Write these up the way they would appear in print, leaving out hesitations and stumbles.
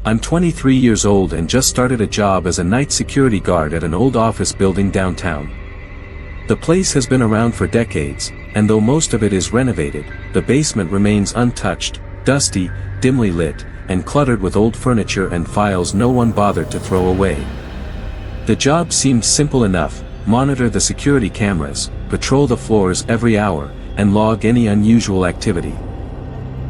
I'm 23 years old and just started a job as a night security guard at an old office building downtown. The place has been around for decades, and though most of it is renovated, the basement remains untouched, dusty, dimly lit, and cluttered with old furniture and files no one bothered to throw away. The job seemed simple enough: monitor the security cameras, patrol the floors every hour, and log any unusual activity.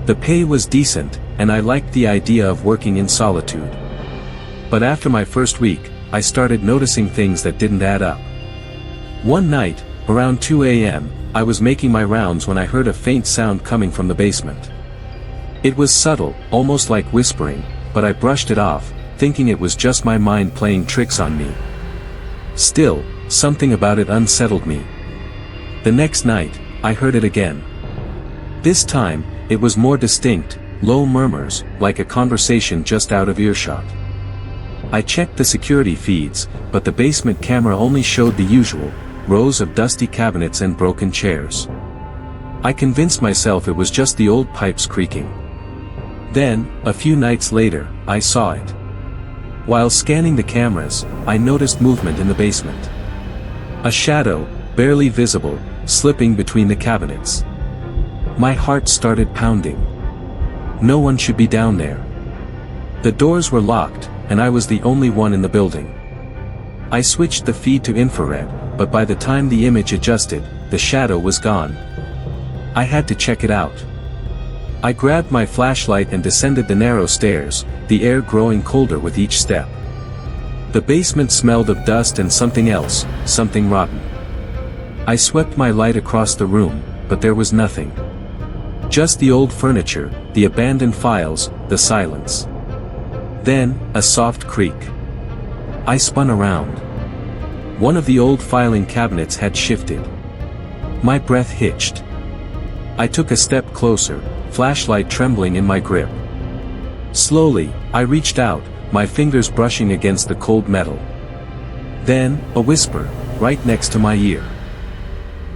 The pay was decent, and I liked the idea of working in solitude. But after my first week, I started noticing things that didn't add up. One night, around 2 a.m., I was making my rounds when I heard a faint sound coming from the basement. It was subtle, almost like whispering, but I brushed it off, thinking it was just my mind playing tricks on me. Still, something about it unsettled me. The next night, I heard it again. This time, it was more distinct, low murmurs, like a conversation just out of earshot. I checked the security feeds, but the basement camera only showed the usual: rows of dusty cabinets and broken chairs. I convinced myself it was just the old pipes creaking. Then, a few nights later, I saw it. While scanning the cameras, I noticed movement in the basement. A shadow, barely visible, slipping between the cabinets. My heart started pounding. No one should be down there. The doors were locked, and I was the only one in the building. I switched the feed to infrared, but by the time the image adjusted, the shadow was gone. I had to check it out. I grabbed my flashlight and descended the narrow stairs, the air growing colder with each step. The basement smelled of dust and something else, something rotten. I swept my light across the room, but there was nothing. Just the old furniture, the abandoned files, the silence. Then, a soft creak. I spun around. One of the old filing cabinets had shifted. My breath hitched. I took a step closer, flashlight trembling in my grip. Slowly, I reached out, my fingers brushing against the cold metal. Then, a whisper, right next to my ear.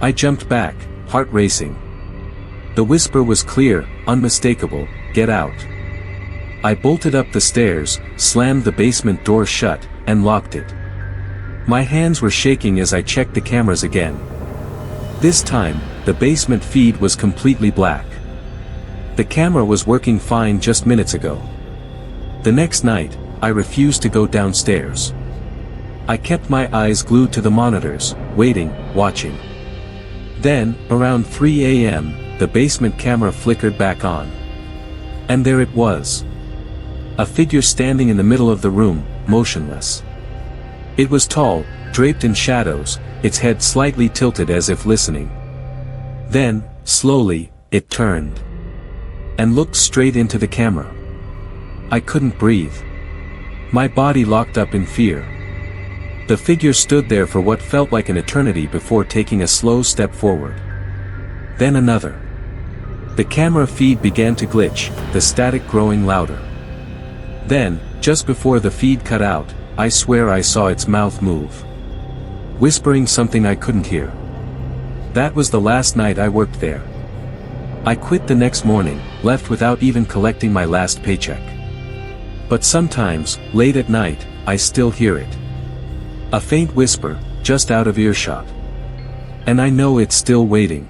I jumped back, heart racing. The whisper was clear, unmistakable: "Get out." I bolted up the stairs, slammed the basement door shut, and locked it. My hands were shaking as I checked the cameras again. This time, the basement feed was completely black. The camera was working fine just minutes ago. The next night, I refused to go downstairs. I kept my eyes glued to the monitors, waiting, watching. Then, around 3 a.m., the basement camera flickered back on. And there it was. A figure standing in the middle of the room, motionless. It was tall, draped in shadows, its head slightly tilted as if listening. Then, slowly, it turned. And looked straight into the camera. I couldn't breathe. My body locked up in fear. The figure stood there for what felt like an eternity before taking a slow step forward. Then another. The camera feed began to glitch, the static growing louder. Then, just before the feed cut out, I swear I saw its mouth move. Whispering something I couldn't hear. That was the last night I worked there. I quit the next morning, left without even collecting my last paycheck. But sometimes, late at night, I still hear it. A faint whisper, just out of earshot. And I know it's still waiting.